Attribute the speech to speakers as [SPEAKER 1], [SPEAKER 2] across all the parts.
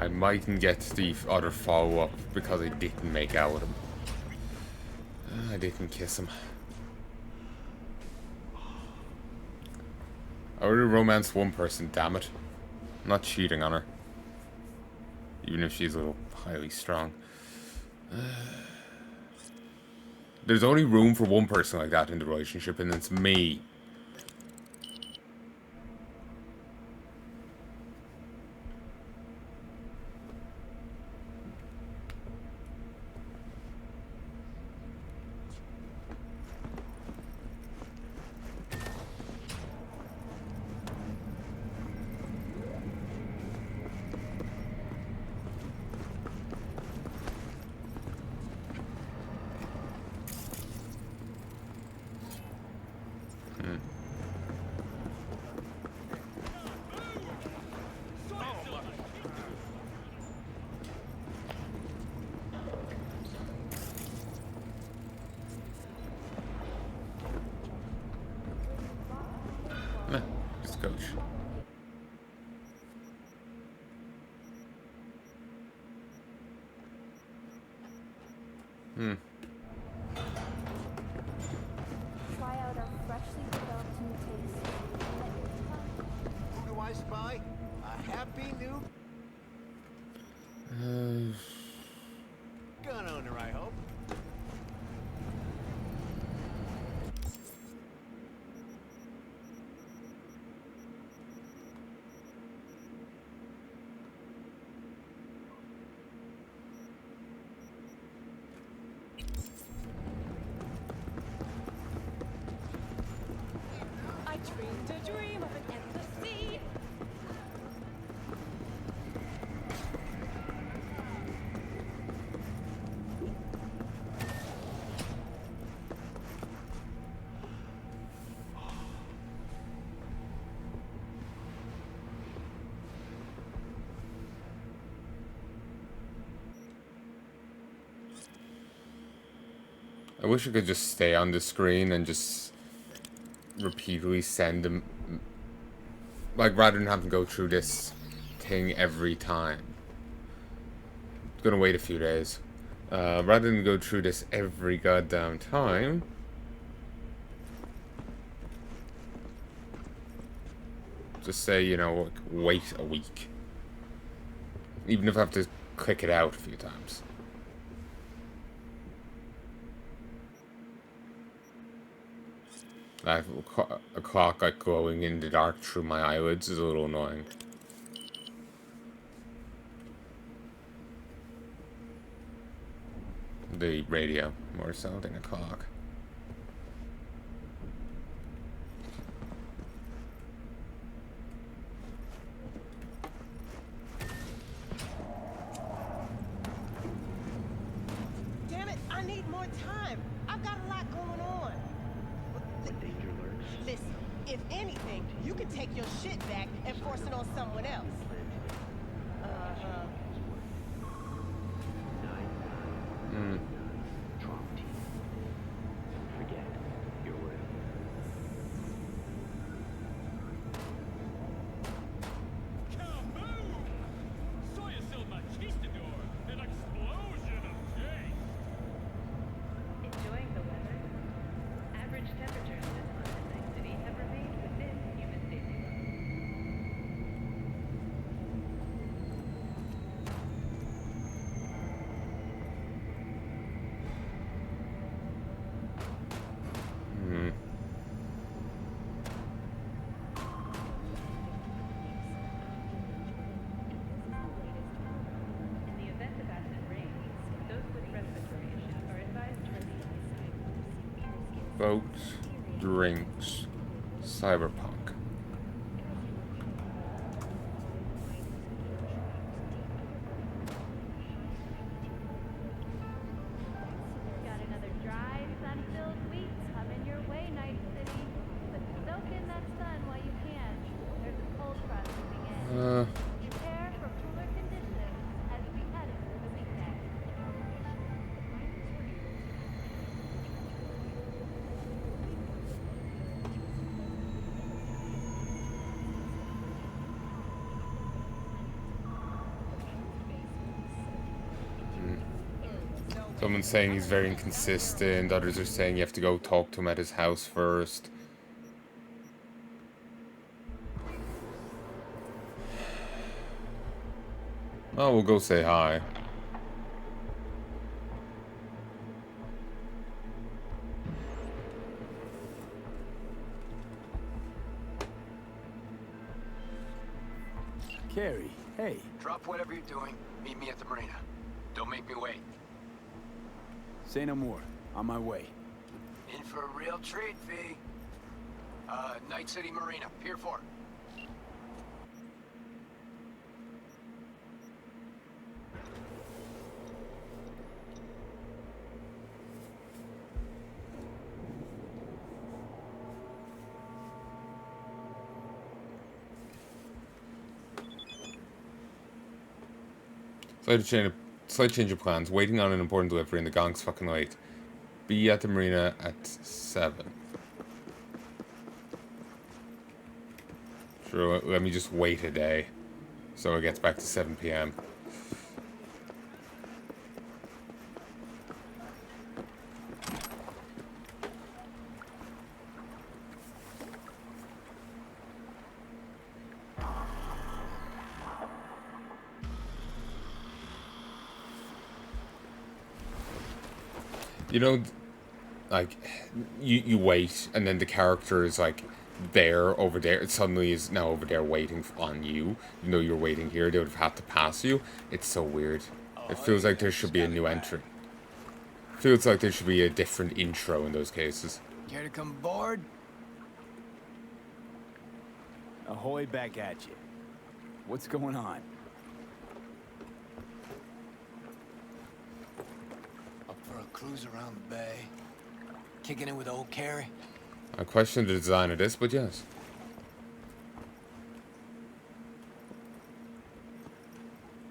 [SPEAKER 1] I mightn't get the other follow-up because I didn't make out with him. I didn't kiss him. I already romanced one person, damn it. I'm not cheating on her. Even if she's a little highly strong. There's only room for one person like that in the relationship, and it's me. Just coach.
[SPEAKER 2] Try out our freshly developed new taste.
[SPEAKER 3] Who do I spy? A happy new gun owner, I hope.
[SPEAKER 4] I dreamed a dream of an endless sea.
[SPEAKER 1] I wish I could just stay on the screen and just repeatedly send them, like, rather than having to go through this thing every time. It's gonna wait a few days. Rather than go through this every goddamn time, just say, you know, like, wait a week. Even if I have to click it out a few times. I have a clock like glowing in the dark through my eyelids is a little annoying. The radio, more so than a clock.
[SPEAKER 4] Damn it, I need more time. I've got a lot going on. Listen, if anything, you can take your shit back and force it on someone else. Uh-huh.
[SPEAKER 5] Enjoying the weather? Average temperatures this month in Night City have remained within human safety limits. In the event of acid rains, those with respiratory issues are advised to remain.
[SPEAKER 1] Boats, drinks, cyberpunk.
[SPEAKER 2] Got another dry, sun-filled week coming your way, Night City. But soak in that sun while you can. There's a cold front moving in. Prepare for cooler conditions as we head into the weekend.
[SPEAKER 1] Someone's saying he's very inconsistent. Others are saying you have to go talk to him at his house first. Oh, we'll go say hi.
[SPEAKER 6] Carrie, hey.
[SPEAKER 7] Drop whatever you're doing. Meet me at the marina. Don't make me wait.
[SPEAKER 6] Say no more. On my way.
[SPEAKER 7] In for a real treat, V. Night City Marina, Pier 4.
[SPEAKER 1] Slight change of plans. Waiting on an important delivery and the gong's fucking late. Be at the marina at 7. Sure, let me just wait a day. So it gets back to 7 p.m. You know, like, you wait, and then the character is, like, there, over there. It suddenly is now over there waiting on you. You know you're waiting here. They would have had to pass you. It's so weird. It feels like there should be a new entrant. Feels like there should be a different intro in those cases.
[SPEAKER 7] Care to come aboard?
[SPEAKER 6] Ahoy back at you. What's going on?
[SPEAKER 7] Up for a cruise around the bay. Kicking in with old Carrie.
[SPEAKER 1] I question the design of this, but yes.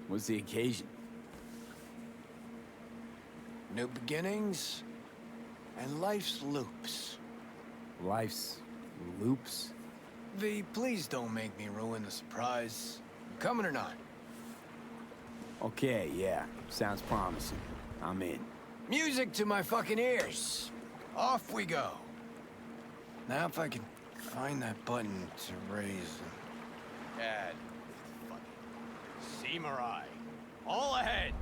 [SPEAKER 6] What's the occasion?
[SPEAKER 7] New beginnings and life's loops.
[SPEAKER 6] Life's loops?
[SPEAKER 7] V, please don't make me ruin the surprise. Coming or not?
[SPEAKER 6] Okay, yeah. Sounds promising. I'm in.
[SPEAKER 7] Music to my fucking ears. Off we go. Now if I can find that button to raise... Dad. Samurai. All ahead.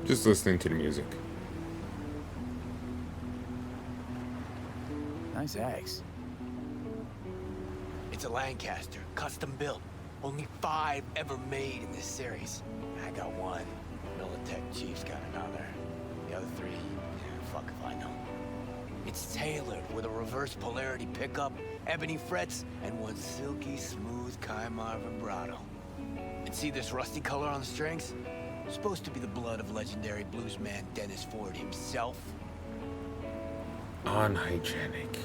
[SPEAKER 1] Just listening to the music.
[SPEAKER 6] Nice axe.
[SPEAKER 7] It's a Lancaster, custom built. Only 5 ever made in this series. I got one. Militech Chief's got another. The other 3, fuck if I know. It's tailored with a reverse polarity pickup, ebony frets, and one silky smooth Kaimar vibrato. And see this rusty color on the strings? Supposed to be the blood of legendary bluesman Dennis Ford himself.
[SPEAKER 1] Unhygienic.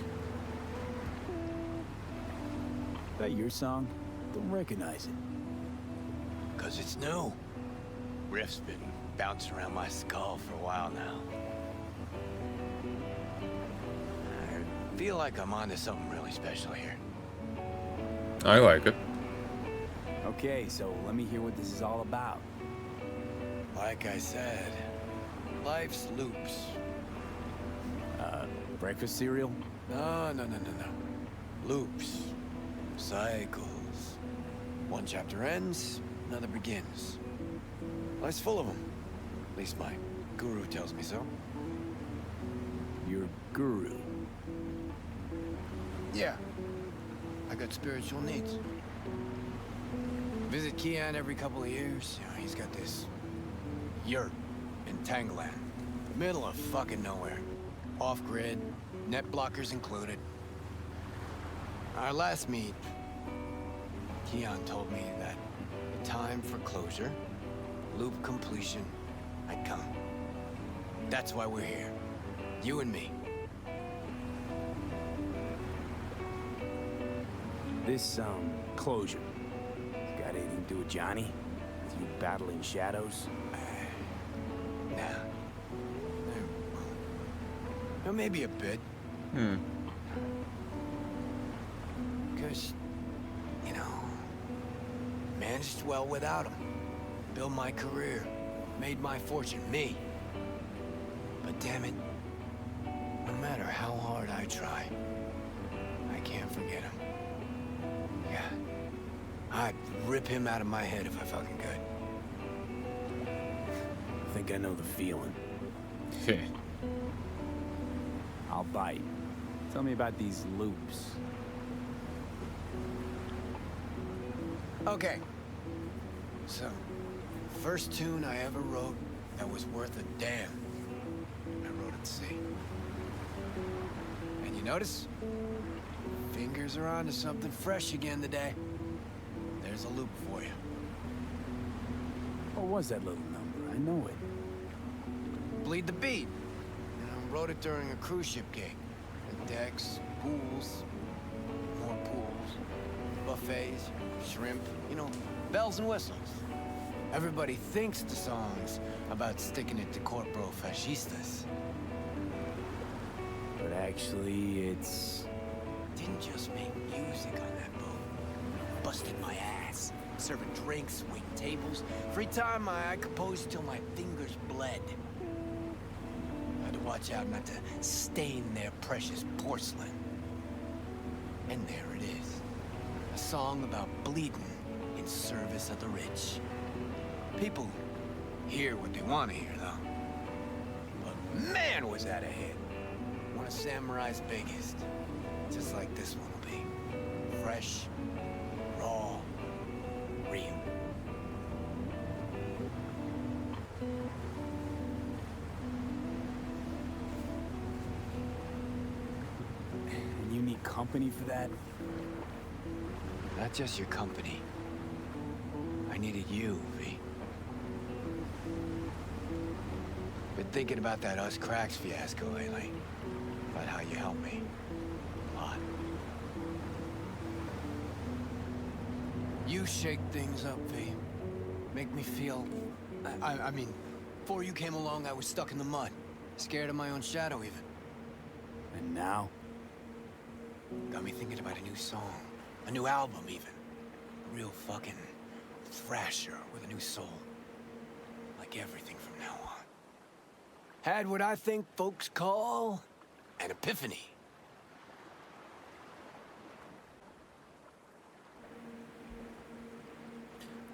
[SPEAKER 6] That your song? Don't recognize it.
[SPEAKER 7] 'Cause it's new. Riff's been bouncing around my skull for a while now. I feel like I'm onto something really special here.
[SPEAKER 1] I like it.
[SPEAKER 6] Okay, so let me hear what this is all about.
[SPEAKER 7] Like I said, life's loops.
[SPEAKER 6] Breakfast cereal?
[SPEAKER 7] No. Loops. Cycles. One chapter ends, another begins. Life's full of them. At least my guru tells me so.
[SPEAKER 6] Your guru.
[SPEAKER 7] Yeah. I got spiritual needs. Visit Kian every couple of years. You know, he's got this yurt in Tangland. Middle of fucking nowhere. Off-grid, net blockers included. Our last meet, Keon told me that the time for closure, loop completion, had come. That's why we're here. You and me.
[SPEAKER 6] This, closure. Got anything to do with Johnny? With you battling shadows?
[SPEAKER 7] Nah. Well, maybe a bit. Because, you know, managed well without him. Built my career. Made my fortune. Me. But damn it, no matter how hard I try, I can't forget him. Yeah. I'd rip him out of my head if I fucking could.
[SPEAKER 6] I think I know the feeling. I'll bite. Tell me about these loops.
[SPEAKER 7] Okay. So, first tune I ever wrote that was worth a damn. I wrote at sea. And you notice? Fingers are on to something fresh again today. There's a loop for you.
[SPEAKER 6] What was that little number? I know it.
[SPEAKER 7] Bleed the beat. You know, wrote it during a cruise ship gig. And decks, pools, more pools, buffets, shrimp, you know, bells and whistles. Everybody thinks the song's about sticking it to corporo fascistas.
[SPEAKER 6] But actually, it's...
[SPEAKER 7] Didn't just make music on that boat. Busted my ass. Serving drinks, waiting tables. Free time, I composed till my fingers bled. Had to watch out not to stain their precious porcelain. And there it is. A song about bleeding in service of the rich. People hear what they want to hear, though. But man, was that a hit. One of Samurai's biggest. Just like this one will be. Fresh, raw, real.
[SPEAKER 6] And you need company for that?
[SPEAKER 7] Not just your company. I needed you, V. Been thinking about that Us Cracks fiasco lately. About how you helped me. A lot. You shake things up, V. Make me feel... I mean, before you came along, I was stuck in the mud. Scared of my own shadow, even.
[SPEAKER 6] And now?
[SPEAKER 7] Got me thinking about a new song. A new album, even. A real fucking thrasher with a new soul. Like everything from now on. Had what I think folks call an epiphany.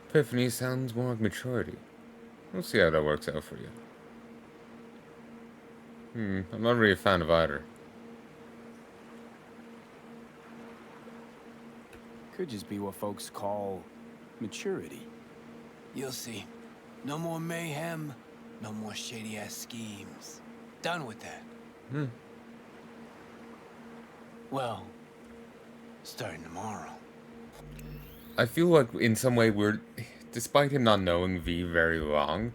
[SPEAKER 1] Epiphany sounds more like maturity. We'll see how that works out for you. I'm not really a fan of either.
[SPEAKER 6] Could just be what folks call maturity.
[SPEAKER 7] You'll see. No more mayhem, no more shady-ass schemes. Done with that. Well, starting tomorrow.
[SPEAKER 1] I feel like in some way we're, despite him not knowing V very long,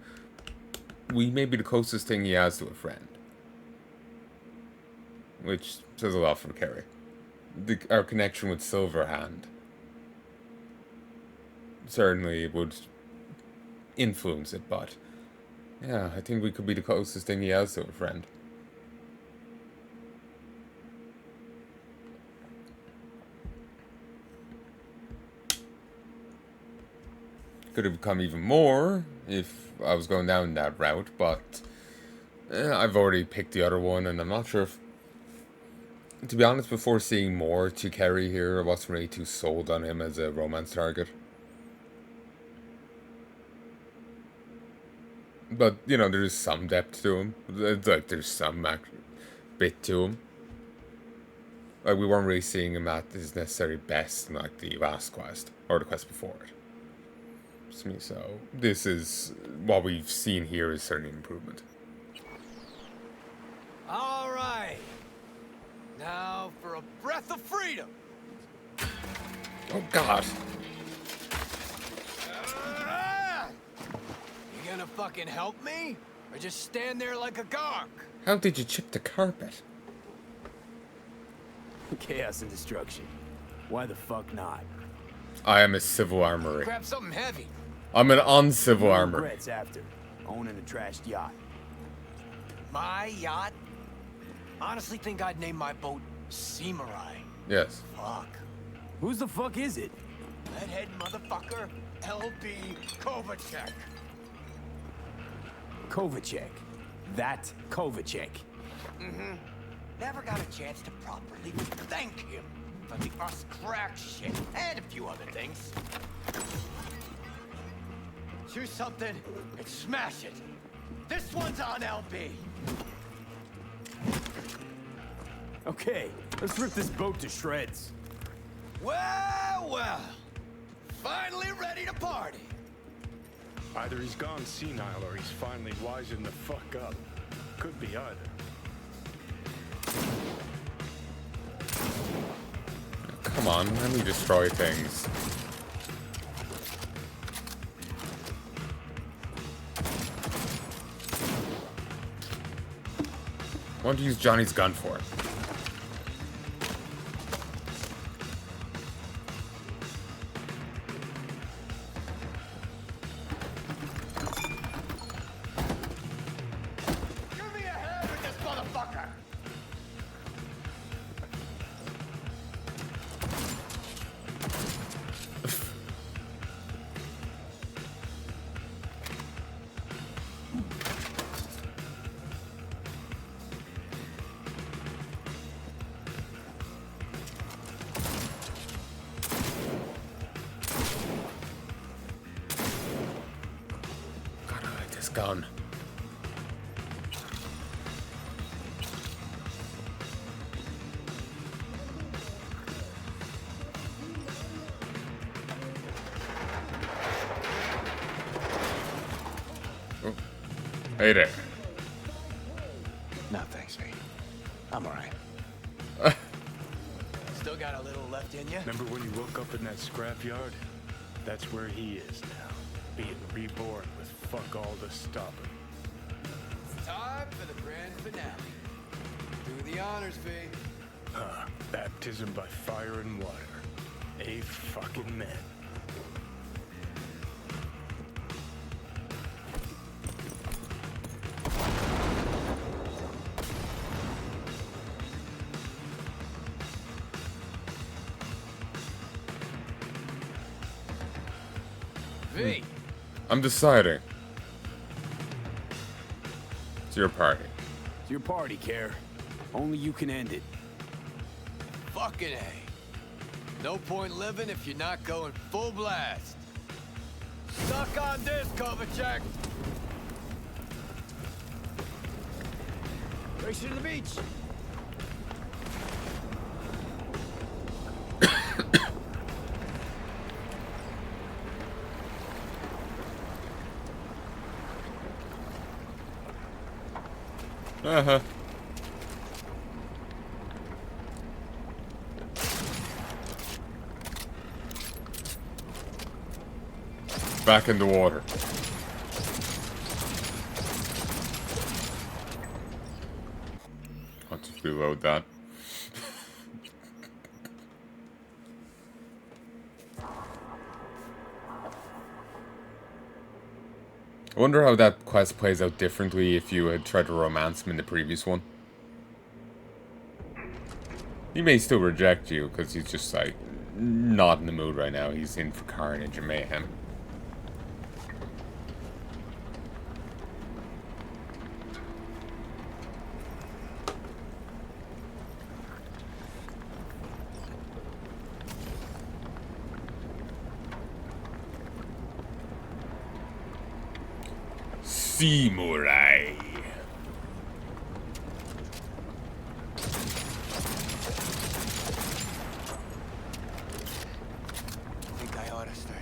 [SPEAKER 1] we may be the closest thing he has to a friend. Which says a lot for Kerry. Our connection with Silverhand certainly would influence it, but yeah, I think we could be the closest thing he has to a friend. could have become even more if I was going down that route, but I've already picked the other one, and I'm not sure if... To be honest, before seeing more to Kerry here, I wasn't really too sold on him as a romance target. But, you know, there's some depth to him. Like, there's some bit to him. Like, we weren't really seeing him at his necessary best in, like, the last quest, or the quest before it. So, this is... What we've seen here is certainly an improvement.
[SPEAKER 7] All right. Now for a breath of freedom.
[SPEAKER 1] Oh, God.
[SPEAKER 7] You gonna fucking help me? Or just stand there like a gawk?
[SPEAKER 1] How did you chip the carpet?
[SPEAKER 6] Chaos and destruction. Why the fuck not?
[SPEAKER 1] I am a civil armory.
[SPEAKER 7] Grab something heavy.
[SPEAKER 1] I'm an uncivil armory.
[SPEAKER 6] Regrets after owning a trashed yacht.
[SPEAKER 7] My yacht? Honestly think I'd name my boat Seamurai.
[SPEAKER 1] Yes.
[SPEAKER 7] Fuck.
[SPEAKER 6] Whose the fuck is it?
[SPEAKER 7] Redhead motherfucker, LB Kovacek.
[SPEAKER 6] Kovacek. That Kovacek.
[SPEAKER 7] Mm-hmm. Never got a chance to properly thank him for the us crack shit and a few other things. Choose something and smash it. This one's on LB.
[SPEAKER 6] Okay, let's rip this boat to shreds.
[SPEAKER 7] Well, well. Finally ready to party.
[SPEAKER 8] Either he's gone senile or he's finally wising the fuck up. Could be either.
[SPEAKER 1] Come on, let me destroy things. What do you use Johnny's gun for?
[SPEAKER 7] Give me a hand with this motherfucker.
[SPEAKER 1] God, I like this gun. Oh. Hey there.
[SPEAKER 7] No, thanks, V. I'm alright. Still got a little left in you?
[SPEAKER 8] Remember when you woke up in that scrapyard? That's where he is now, being reborn with fuck all to stop him.
[SPEAKER 7] It's time for the grand finale. Do the honors, V.
[SPEAKER 8] Baptism by fire and water. A fucking man.
[SPEAKER 7] V.
[SPEAKER 1] I'm deciding. It's your party.
[SPEAKER 6] It's your party, Care. Only you can end it.
[SPEAKER 7] Fucking A. No point living if you're not going full blast. Suck on this, Kovacek. Race you to the beach.
[SPEAKER 1] Uh-huh. Back in the water. I'll just reload that. I wonder how that quest plays out differently if you had tried to romance him in the previous one. He may still reject you because he's just like not in the mood right now. He's in for carnage and mayhem. Samurai.
[SPEAKER 7] I think I ought to start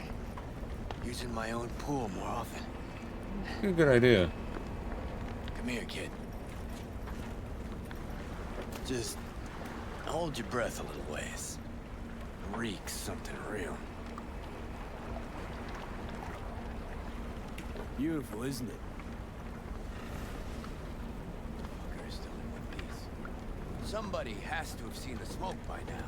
[SPEAKER 7] using my own pool more often.
[SPEAKER 1] Good idea.
[SPEAKER 7] Come here, kid. Just hold your breath a little ways. Reek something real.
[SPEAKER 6] Beautiful, isn't it?
[SPEAKER 7] Fucker is still in one piece. Somebody has to have seen the smoke by now.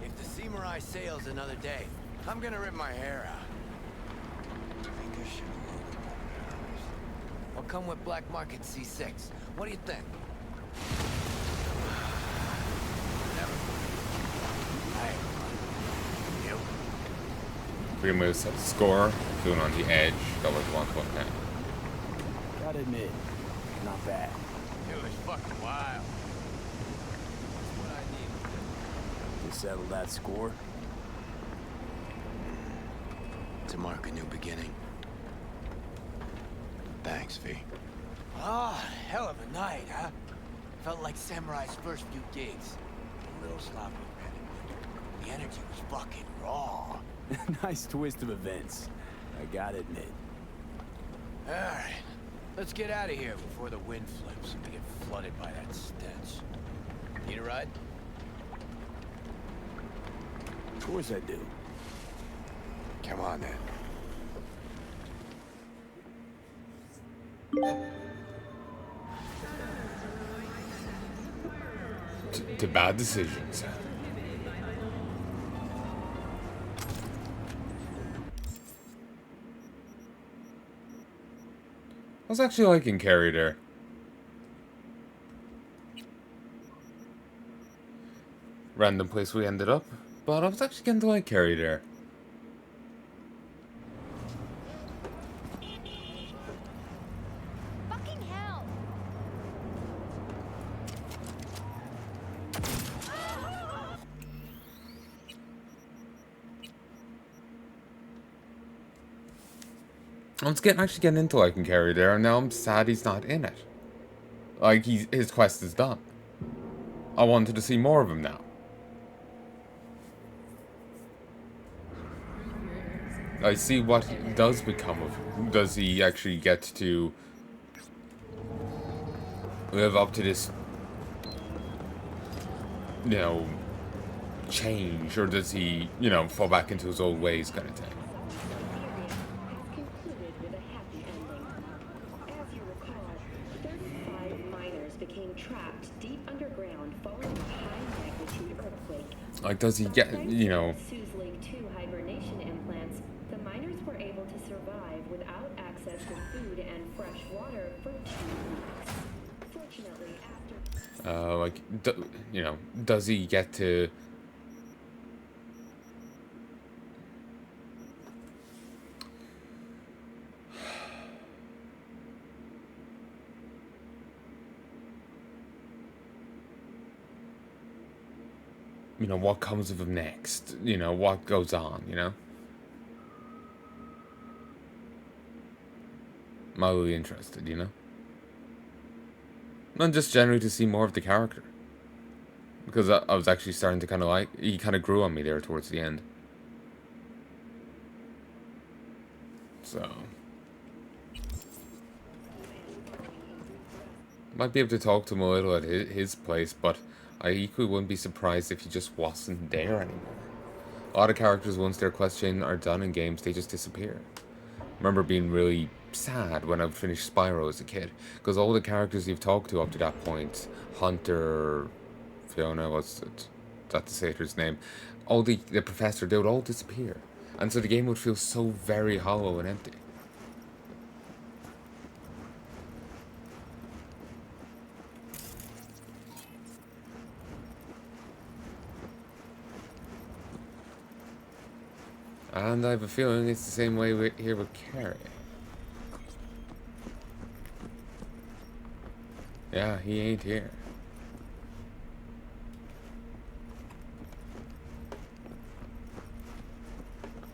[SPEAKER 7] If the Samurai sails another day, I'm gonna rip my hair out. I think I should have rolled it. I'll come with Black Market C6. What do you think? Never mind. Hey. Yep.
[SPEAKER 1] Pretty much set the score. Doing on the edge. That was 1.9.
[SPEAKER 6] Gotta admit, not bad.
[SPEAKER 7] It was fucking wild. That's what I needed.
[SPEAKER 6] To settle that score?
[SPEAKER 7] To mark a new beginning. Thanks, V. Ah, hell of a night, huh? Felt like Samurai's first few gigs. A little sloppy, man. The energy was fucking raw.
[SPEAKER 6] Nice twist of events, I gotta admit.
[SPEAKER 7] Alright, let's get out of here before the wind flips and we get flooded by that stench. Need a ride?
[SPEAKER 6] Of course I do.
[SPEAKER 7] Come on, then.
[SPEAKER 1] To bad decisions. I was actually liking Carrie there. Random place we ended up, but I was actually getting to like Carrie there.
[SPEAKER 2] Fucking hell!
[SPEAKER 1] I was actually getting into liking Carrie there, and now I'm sad he's not in it. Like, his quest is done. I wanted to see more of him now. I see what does become of him. Does he actually get to live up to this, you know, change, or does he, you know, fall back into his old ways kind of thing?
[SPEAKER 9] Concluded with a happy ending. As you recall, 35 miners became trapped deep underground following a high-magnitude earthquake.
[SPEAKER 1] Like, does he get, you know...
[SPEAKER 9] Sue's Lake 2 hibernation implants, the miners were able to survive without access to food and fresh water for 2 weeks. Fortunately, after...
[SPEAKER 1] like, you know, does he get to... You know, what comes of him next? You know, what goes on, you know? I'm really interested, you know? And just generally to see more of the character. Because I was actually starting to kind of like... He kind of grew on me there towards the end. So... Might be able to talk to him a little at his place, but... I equally wouldn't be surprised if he just wasn't there anymore. A lot of characters, once their quest chain are done in games, they just disappear. I remember being really sad when I finished Spyro as a kid, because all the characters you've talked to up to that point, Hunter, Fiona, what's it? That's the satyr's name, all the professor, they would all disappear. And so the game would feel so very hollow and empty. And I have a feeling it's the same way here with Carrie. Yeah, he ain't here.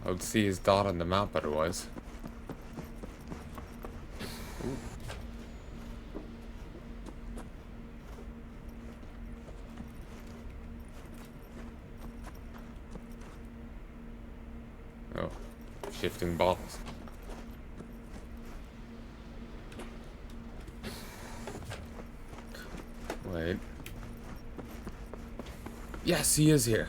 [SPEAKER 1] I would see his dot on the map otherwise. Ooh. Oh, shifting bottles. Wait. Yes, he is here.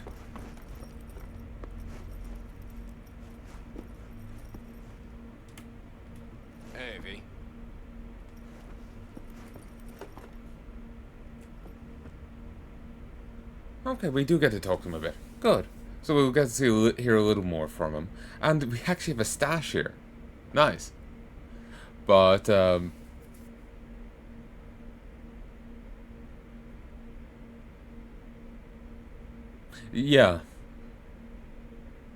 [SPEAKER 7] Hey, V.
[SPEAKER 1] Okay, we do get to talk to him a bit. Good. So we'll get to see, hear a little more from him. And we actually have a stash here. Nice. But, yeah.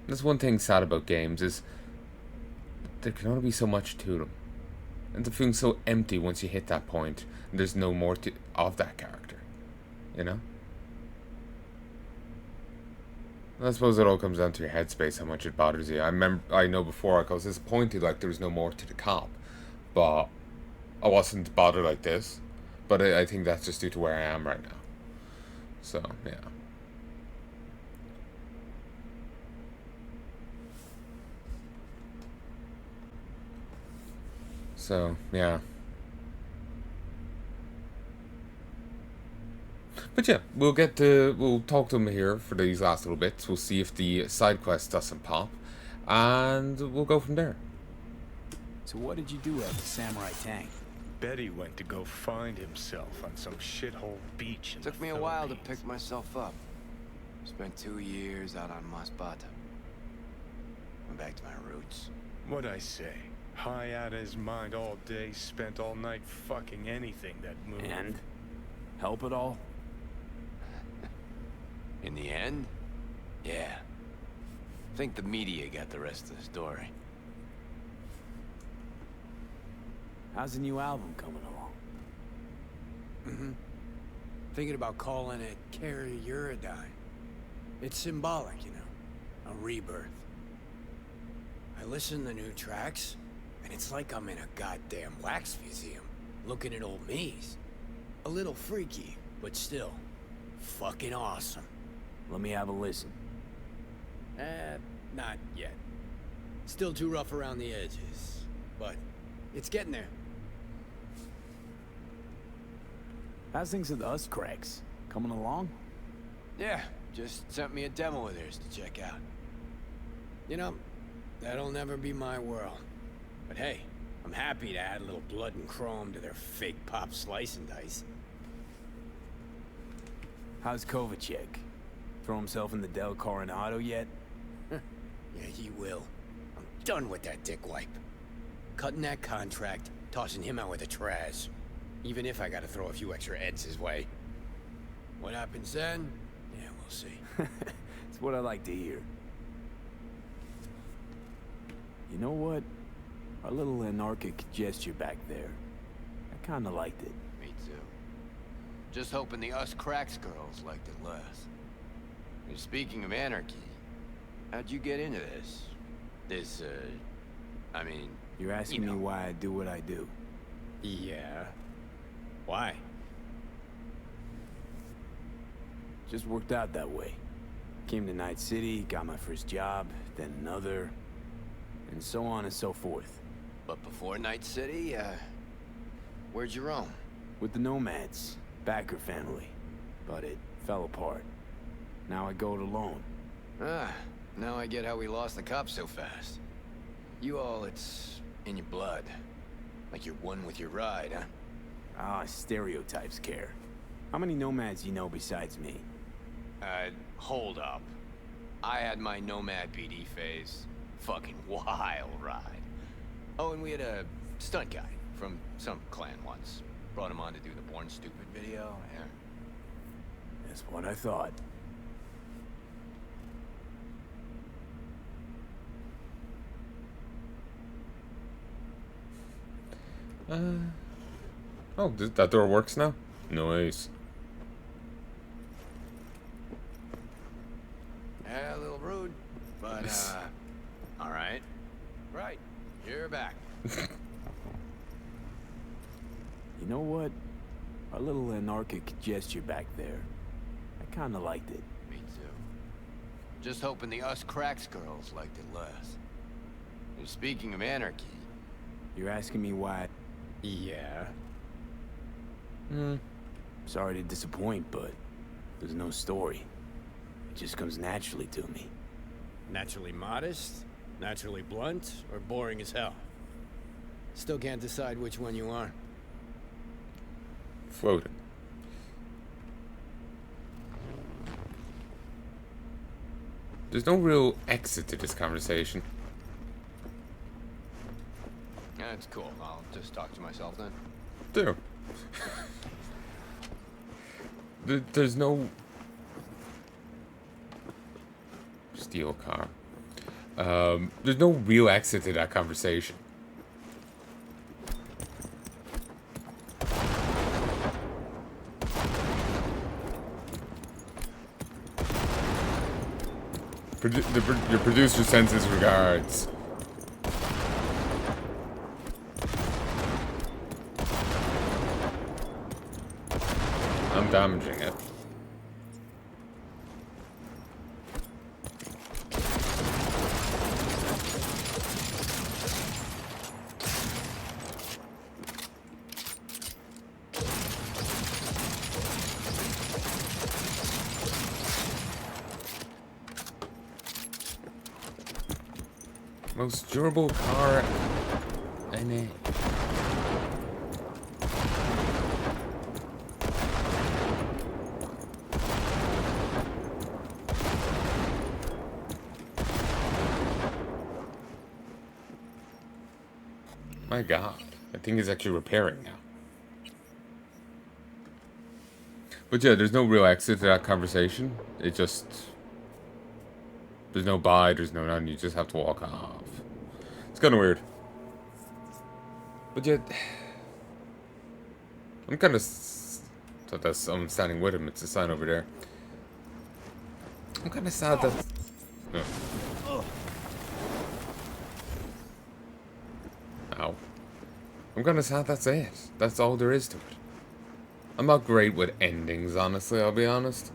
[SPEAKER 1] That's one thing sad about games is there can only be so much to them. And the feeling so empty once you hit that point and there's no more of that character. You know? I suppose it all comes down to your headspace, how much it bothers you. I know before I was disappointed like there was no more to the cop. But I wasn't bothered like this. But I think that's just due to where I am right now. So, yeah. So, yeah. But yeah, we'll talk to him here for these last little bits. We'll see if the side quest doesn't pop. And we'll go from there.
[SPEAKER 6] So what did you do after Samurai Tank?
[SPEAKER 8] Betty went to go find himself on some shithole beach in
[SPEAKER 7] Took
[SPEAKER 8] the
[SPEAKER 7] me a while to
[SPEAKER 8] Philippines.
[SPEAKER 7] pick myself up. Spent 2 years out on Masbate. Went back to my roots.
[SPEAKER 8] What'd I say? High out of his mind all day, spent all night fucking anything that moved.
[SPEAKER 6] And? Help at all?
[SPEAKER 7] In the end? Yeah. Think the media got the rest of the story.
[SPEAKER 6] How's the new album coming along?
[SPEAKER 10] Thinking about calling it Carry Uridine. It's symbolic, you know. A rebirth. I listen to new tracks, and it's like I'm in a goddamn wax museum, looking at old me's. A little freaky, but still, fucking awesome.
[SPEAKER 6] Let me have a listen.
[SPEAKER 10] Not yet. Still too rough around the edges, but it's getting there.
[SPEAKER 6] How's things with us cracks? Coming along?
[SPEAKER 7] Yeah, just sent me a demo of theirs to check out.
[SPEAKER 10] You know, that'll never be my world. But hey, I'm happy to add a little blood and chrome to their fake pop slice and dice.
[SPEAKER 6] How's Kovacic? Throw himself in the Del Coronado yet?
[SPEAKER 10] Yeah, he will. I'm done with that dickwipe. Cutting that contract, tossing him out with the trash. Even if I gotta throw a few extra eds his way. What happens then? Yeah, we'll see.
[SPEAKER 6] It's what I like to hear. You know what? Our little anarchic gesture back there. I kinda liked it.
[SPEAKER 7] Me too. Just hoping the Us Cracks girls liked it less. And speaking of anarchy, how'd you get into this? I mean...
[SPEAKER 6] You're asking me why I do what I do.
[SPEAKER 10] Yeah. Why?
[SPEAKER 6] Just worked out that way. Came to Night City, got my first job, then another, and so on and so forth.
[SPEAKER 7] But before Night City, where'd you roam?
[SPEAKER 6] With the Nomads, Backer family. But it fell apart. Now I go it alone.
[SPEAKER 7] Now I get how we lost the cops so fast. You all, it's in your blood. Like you're one with your ride, huh?
[SPEAKER 6] Ah, stereotypes care. How many Nomads you know besides me?
[SPEAKER 7] Hold up. I had my Nomad PD phase. Fucking wild ride. Oh, and we had a stunt guy from some clan once. Brought him on to do the Born Stupid video, yeah.
[SPEAKER 6] That's what I thought.
[SPEAKER 1] Oh, that door works now? Nice.
[SPEAKER 7] Yeah, a little rude, but, alright. Right, you're back.
[SPEAKER 6] You know what? Our little anarchic gesture back there. I kinda liked it.
[SPEAKER 7] Me too. Just hoping the us cracks girls liked it less. And speaking of anarchy...
[SPEAKER 6] You're asking me why?
[SPEAKER 10] Yeah.
[SPEAKER 6] Sorry to disappoint, but there's no story. It just comes naturally to me.
[SPEAKER 10] Naturally modest, naturally blunt, or boring as hell? Still can't decide which one you are.
[SPEAKER 1] Floating. There's no real exit to this conversation.
[SPEAKER 7] Yeah, that's cool. I'll just talk to myself then.
[SPEAKER 1] There. There's no... Steel car. There's no real exit to that conversation. Your producer sends his regards. I'm damaging it. Most durable car NA. My god, I think it's actually repairing now. But yeah, there's no real exit to that conversation. It just... There's no bye, there's no none, you just have to walk off. It's kind of weird. But yet... I'm kind of... So that's, I'm standing with him, it's a sign over there. I'm kind of sad that... Oh. Ow. I'm kind of sad that's it. That's all there is to it. I'm not great with endings, honestly, I'll be honest.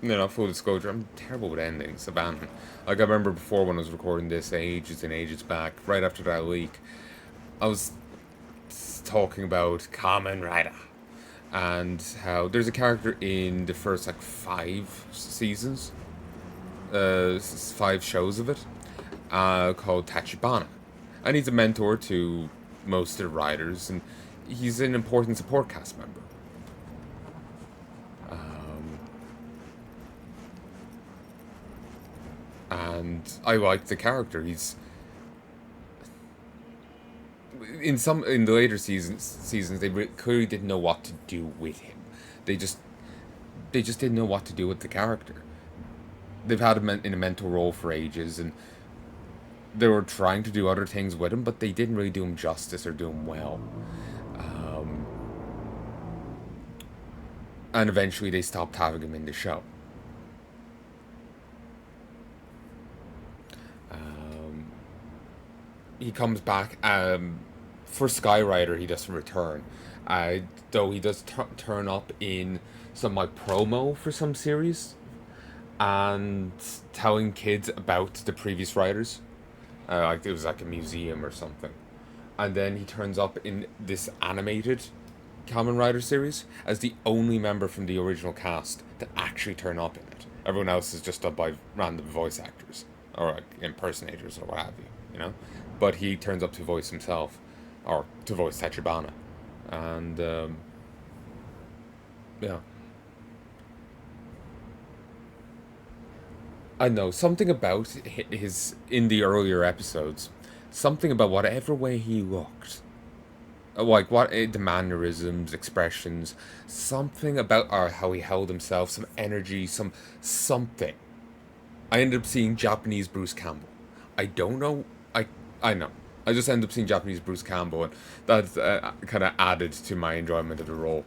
[SPEAKER 1] You know, full disclosure, I'm terrible with endings, abandon. Like, I remember before when I was recording this ages and ages back, right after that leak, I was talking about Kamen Rider. And how there's a character in the first, like, 5 seasons, 5 shows of it, called Tachibana. And he's a mentor to most of the riders, and he's an important support cast member. And I like the character. He's in the later seasons they clearly didn't know what to do with him. They just didn't know what to do with the character. They've had him in a mentor role for ages, and they were trying to do other things with him, but they didn't really do him justice or do him well. And eventually they stopped having him in the show. He comes back. For Skyrider, he doesn't return. Though he does turn up in some like promo for some series, and telling kids about the previous riders. Like it was like a museum or something. And then he turns up in this animated Kamen Rider series as the only member from the original cast to actually turn up in it. Everyone else is just done by random voice actors or like impersonators or what have you, you know. But he turns up to voice himself, or to voice Tachibana, and yeah. I know something about his in the earlier episodes, something about whatever way he looked, like what the mannerisms, expressions, something about how he held himself, some energy, something. I ended up seeing Japanese Bruce Campbell. I don't know. I know. I just ended up seeing Japanese Bruce Campbell, and that kind of added to my enjoyment of the role.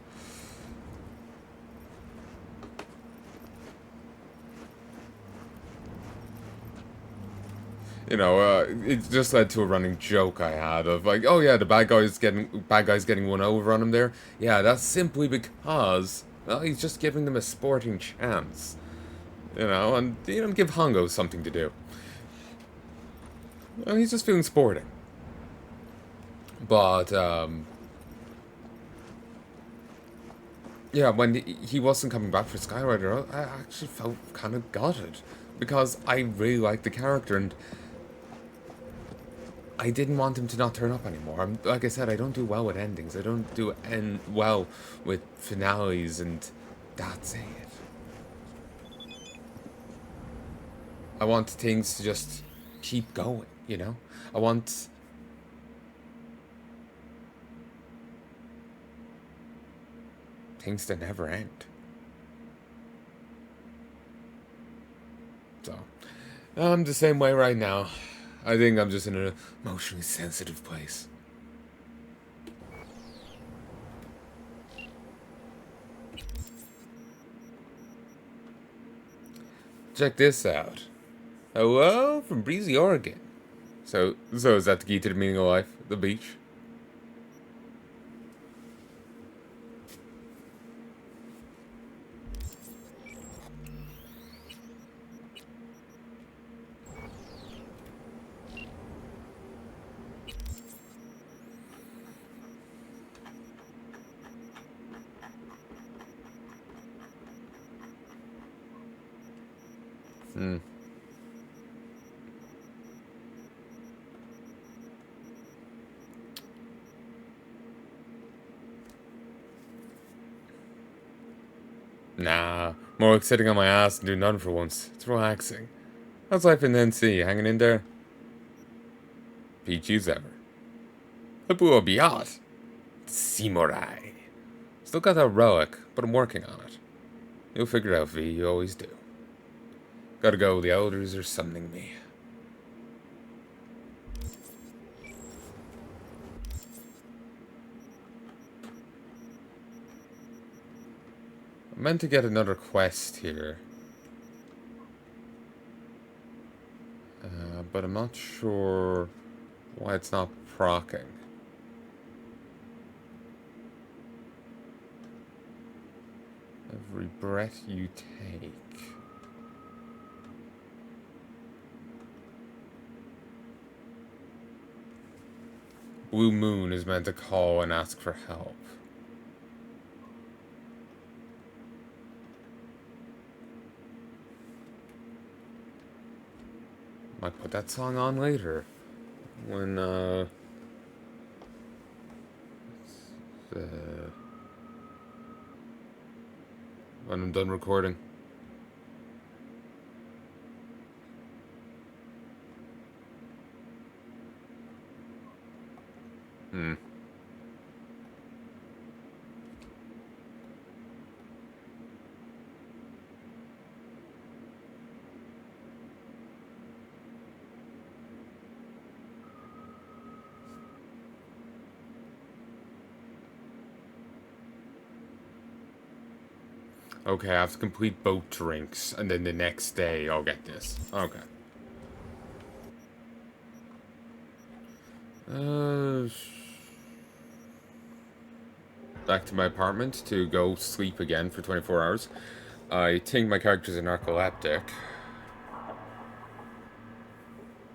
[SPEAKER 1] You know, it just led to a running joke I had of like, oh yeah, the bad guy's getting one over on him there. Yeah, that's simply because, well, he's just giving them a sporting chance. You know, and give Hongo something to do. Well, he's just feeling sporting. But yeah, when he wasn't coming back for Skyrider, I actually felt kind of gutted because I really liked the character and I didn't want him to not turn up anymore. Like I said, I don't do well with endings. I don't do well with finales, and that's it. I want things to just keep going, you know? I want things to never end. So, I'm the same way right now. I think I'm just in an emotionally sensitive place. Check this out. Hello from Breezy, Oregon. So is that the key to the meaning of life? The beach? Nah, more like sitting on my ass and doing nothing for once. It's relaxing. How's life in the NC? Hanging in there? Peaches ever. Habu Biat. Samurai. Still got that relic, but I'm working on it. You'll figure it out, V. You always do. Gotta go. The elders are summoning me. I meant to get another quest here. But I'm not sure why it's not proccing. Every breath you take. Blue Moon is meant to call and ask for help. Might put that song on later. When, when I'm done recording. Okay, I have to complete boat drinks, and then the next day I'll get this. Okay. Back to my apartment to go sleep again for 24 hours. I think my character's a narcoleptic.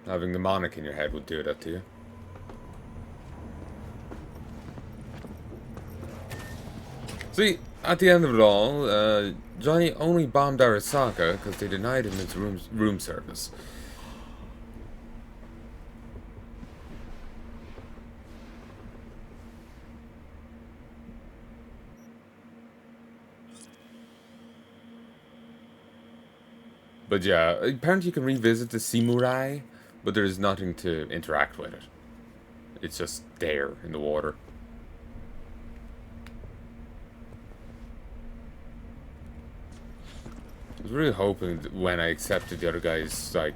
[SPEAKER 1] Having the mnemonic in your head would do that to you. See, at the end of it all, Johnny only bombed Arasaka because they denied him his room service. But yeah, apparently you can revisit the Samurai, but there's nothing to interact with it. It's just there in the water. I was really hoping that when I accepted the other guy's, like,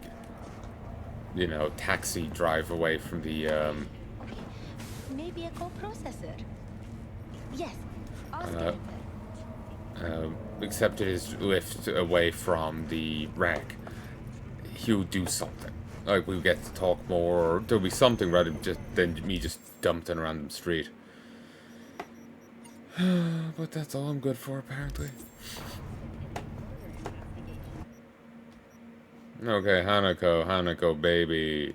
[SPEAKER 1] you know, taxi drive away from the,
[SPEAKER 4] Maybe a co-processor. Yes,
[SPEAKER 1] accepted his lift away from the wreck, he would do something. Like, we'll get to talk more, or there'll be something rather than me just dumped on a random street. But that's all I'm good for, apparently. Okay, Hanako, Hanako, baby.